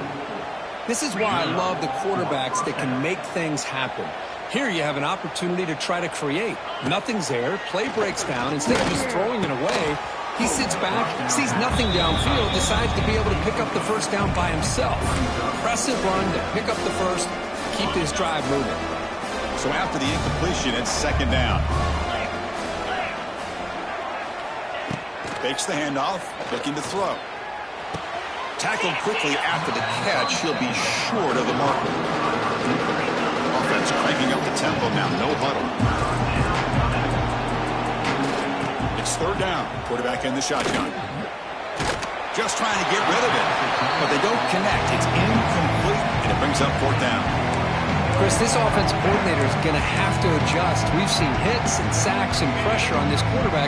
This is why I love the quarterbacks that can make things happen. Here you have an opportunity to try to create. Nothing's there. Play breaks down. Instead of just throwing it away, he sits back, sees nothing downfield, decides to be able to pick up the 1st down by himself. Impressive run to pick up the 1st, keep this drive moving. So after the incompletion, it's 2nd down. Fakes the handoff, looking to throw. Tackled quickly after the catch. He'll be short of the marker. Offense cranking up the tempo now. No huddle. It's 3rd down. Quarterback in the shotgun. Just trying to get rid of it. But they don't connect. It's incomplete, and it brings up 4th down. Chris, this offensive coordinator is going to have to adjust. We've seen hits and sacks and pressure on this quarterback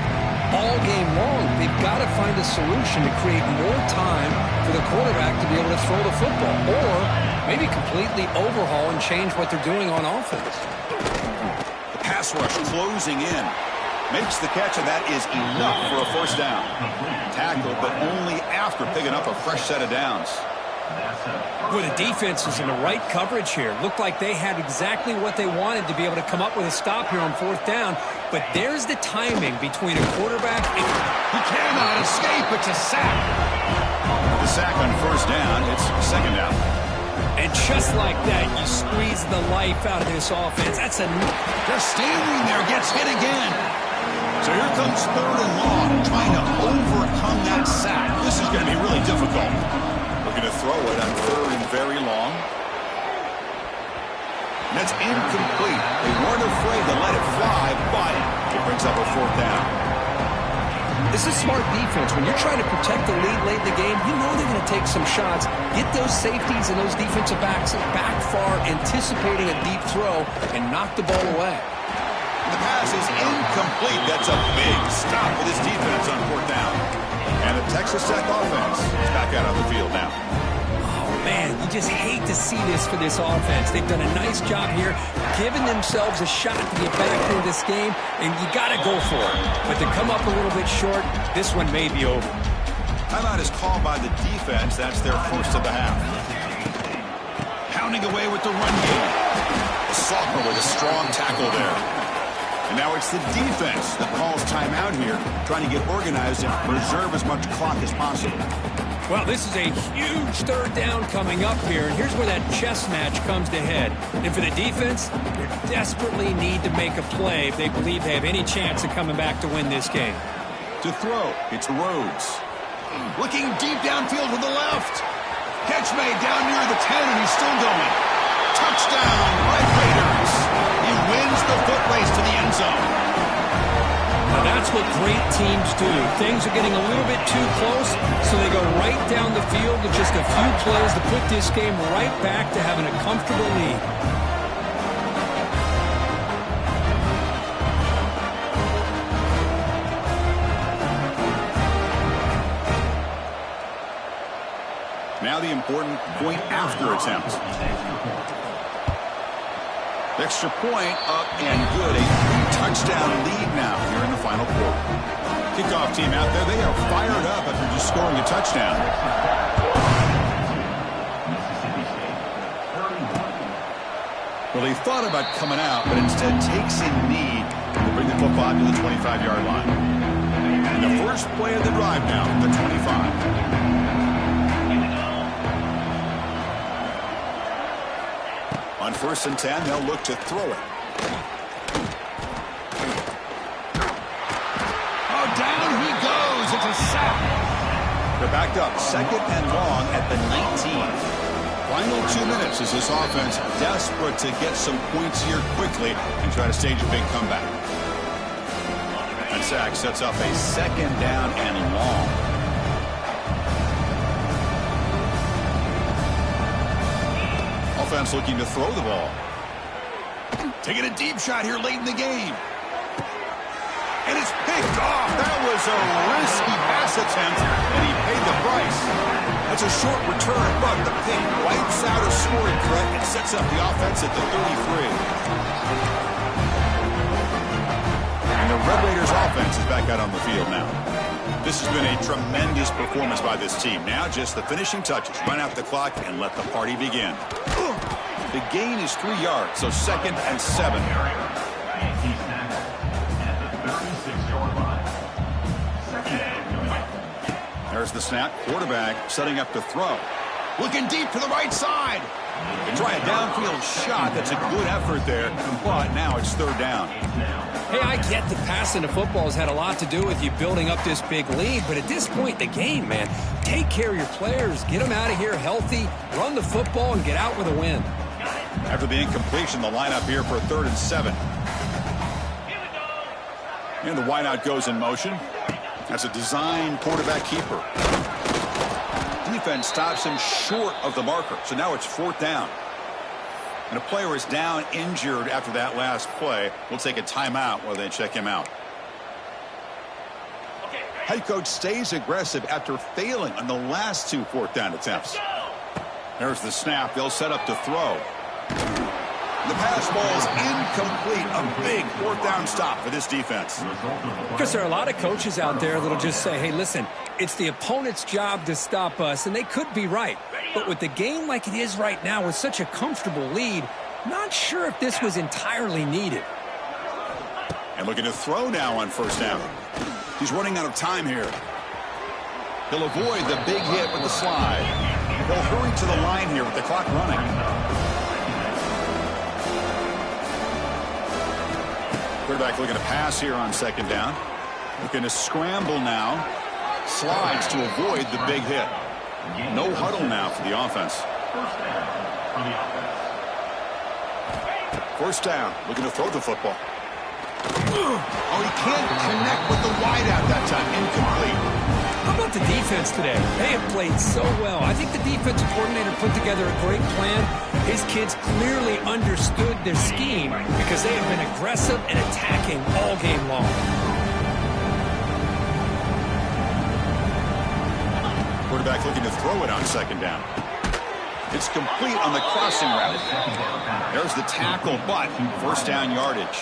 all game long. They've got to find a solution to create more time for the quarterback to be able to throw the football, or maybe completely overhaul and change what they're doing on offense. The pass rush closing in. Makes the catch, and that is enough for a first down. Tackled, but only after picking up a fresh set of downs. Well, the defense is in the right coverage here. Looked like they had exactly what they wanted to be able to come up with a stop here on fourth down. But there's the timing between a quarterback and... He cannot escape. It's a sack. The sack on first down. It's second down. And just like that, you squeeze the life out of this offense. That's a... They're standing there. Gets hit again. So here comes third and long, trying to overcome that sack. This is going to be really difficult. Looking to throw it on third and very long. And that's incomplete. They weren't afraid to let it fly, but it brings up a fourth down. This is smart defense. When you're trying to protect the lead late in the game, you know they're going to take some shots, get those safeties and those defensive backs back far, anticipating a deep throw, and knock the ball away. The pass is incomplete. That's a big stop for this defense on fourth down. And the Texas Tech offense is back out on the field now. Oh, man, you just hate to see this for this offense. They've done a nice job here, giving themselves a shot to get back into this game, and you got to go for it. But to come up a little bit short, this one may be over. Timeout is called by the defense. That's their first of the half. Pounding away with the run game. The sophomore with a strong tackle there. And now it's the defense that calls timeout here, trying to get organized and preserve as much clock as possible. Well, this is a huge third down coming up here, and here's where that chess match comes to head. And for the defense, they desperately need to make a play if they believe they have any chance of coming back to win this game. To throw, it's Rhodes. Looking deep downfield to the left. Catch made down near the 10, and he's still going. Touchdown, Red Raiders. He wins the foot race to the end zone. Now that's what great teams do. Things are getting a little bit too close, so they go right down the field with just a few plays to put this game right back to having a comfortable lead. Now the important point after attempt. Extra point up and good. A 3-touchdown lead now here in the final quarter. Kickoff team out there. They are fired up after just scoring a touchdown. Well, they thought about coming out, but instead takes in need to bring the football to the 25-yard line. And the first play of the drive now, the 25. On first and 10, they'll look to throw it. Oh, down he goes. It's a sack. They're backed up, second and long at the 19. Final 2 minutes as this offense desperate to get some points here quickly and try to stage a big comeback. That sack sets up a second down and long. Offense looking to throw the ball. Taking a deep shot here late in the game. And it's picked off. That was a risky pass attempt, and he paid the price. That's a short return, but the pick wipes out a scoring threat and sets up the offense at the 33. And the Red Raiders offense is back out on the field now. This has been a tremendous performance by this team. Now just the finishing touches. Run out the clock and let the party begin. The gain is 3 yards, so second and 7. There's the snap. Quarterback setting up to throw. Looking deep to the right side. They try a downfield shot. That's a good effort there. But now it's third down. Hey, I get that passing the football has had a lot to do with you building up this big lead, but at this point in the game, man, take care of your players. Get them out of here healthy, run the football, and get out with a win. After the incompletion, the lineup here for third and 7. And the wideout goes in motion. That's a design quarterback keeper. Defense stops him short of the marker, so now it's fourth down. And a player is down injured after that last play. We'll take a timeout while they check him out. Head coach stays aggressive after failing on the last 2 fourth-down attempts. There's the snap. They'll set up to throw. The pass ball's incomplete. A big 4th-down stop for this defense. Because there are a lot of coaches out there that'll just say, hey, listen, it's the opponent's job to stop us, and they could be right. But with the game like it is right now with such a comfortable lead, not sure if this was entirely needed. And looking to throw now on 1st down. He's running out of time here. He'll avoid the big hit with the slide. He'll hurry to the line here with the clock running. Quarterback looking to pass here on 2nd down. Looking to scramble now. Slides to avoid the big hit. No huddle now for the offense. 1st down. Looking to throw the football. Oh, he can't connect with the wideout that time. Incomplete. How about the defense today? They have played so well. I think the defensive coordinator put together a great plan. His kids clearly understood their scheme because they have been aggressive and attacking all game long. Quarterback looking to throw it on 2nd down. It's complete on the crossing route. There's the tackle, but 1st down yardage.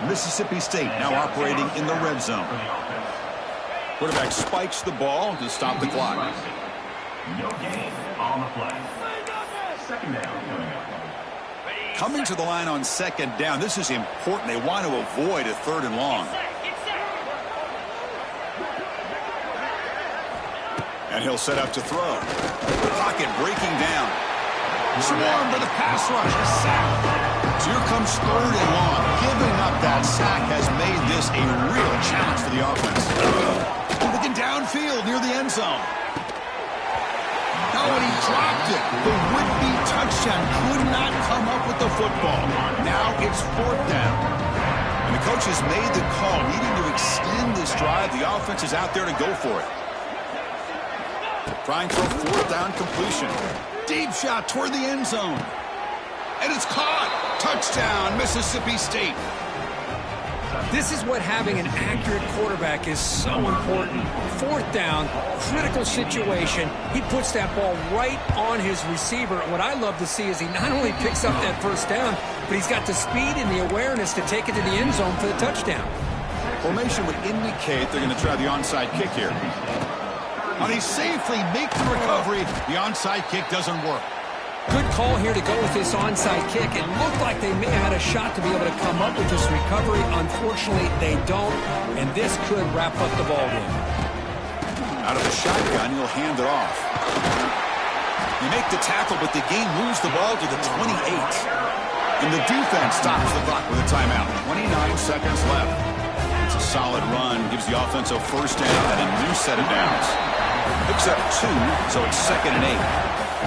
Mississippi State now operating in the red zone. Quarterback spikes the ball to stop the clock. No gain on the play. 2nd down coming up. Coming to the line on 2nd down. This is important. They want to avoid a 3rd and long. And he'll set up to throw. Pocket breaking down. Swarmed by the pass rush. A sack. So here comes 3rd and long. Giving up that sack has made this a real challenge for the offense. Looking downfield near the end zone. Oh, and he dropped it. The would-be touchdown could not come up with the football. Now it's 4th down. And the coach has made the call, needing to extend this drive. The offense is out there to go for it. Trying for a 4th down completion. Deep shot toward the end zone. And it's caught. Touchdown, Mississippi State. This is what having an accurate quarterback is so important. 4th down, critical situation. He puts that ball right on his receiver. And what I love to see is he not only picks up that 1st down, but he's got the speed and the awareness to take it to the end zone for the touchdown. Formation would indicate they're going to try the onside kick here. And he safely makes the recovery. The onside kick doesn't work. Good call here to go with this onside kick. It looked like they may have had a shot to be able to come up with this recovery. Unfortunately, they don't, and this could wrap up the ballgame. Out of the shotgun, he'll hand it off. They make the tackle, but the game moves the ball to the 28. And the defense stops the clock with a timeout. 29 seconds left. It's a solid run. Gives the offense a 1st down and a new set of downs. Picks up 2, so it's 2nd and 8.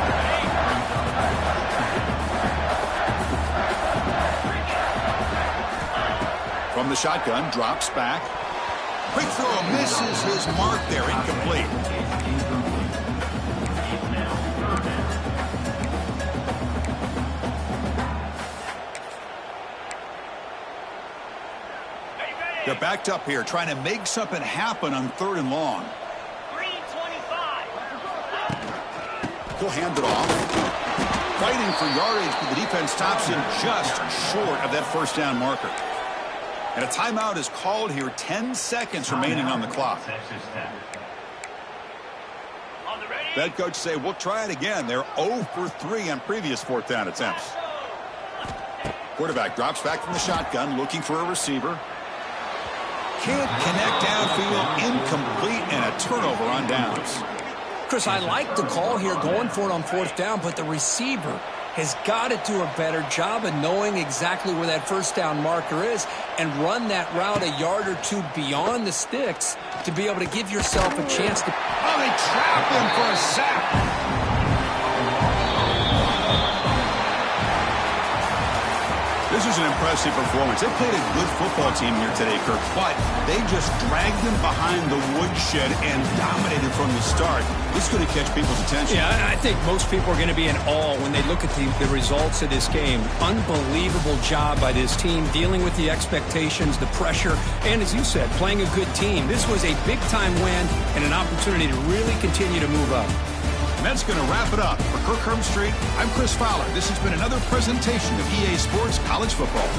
From the shotgun, drops back. Quick throw, misses his mark there, incomplete. They're backed up here, trying to make something happen on 3rd and long. Green 25. He'll hand it off. Fighting for yardage, but the defense stops him just short of that 1st down marker. And a timeout is called here. 10 seconds remaining on the clock. Head coach say, we'll try it again. They're 0 for 3 on previous 4th down attempts. Quarterback drops back from the shotgun, looking for a receiver. Can't connect downfield, incomplete, and a turnover on downs. Chris, I like the call here going for it on 4th down, but the receiver has got to do a better job of knowing exactly where that 1st down marker is and run that route a yard or 2 beyond the sticks to be able to give yourself a chance to... Oh, they trap him for a sack. This is an impressive performance. They played a good football team here today, Kirk, but they just dragged them behind the woodshed and dominated from the start. This is going to catch people's attention. Yeah, I think most people are going to be in awe when they look at the results of this game. Unbelievable job by this team, dealing with the expectations, the pressure, and as you said, playing a good team. This was a big-time win and an opportunity to really continue to move up. And that's going to wrap it up. For Kirk Herbstreit, I'm Chris Fowler. This has been another presentation of EA Sports College Football.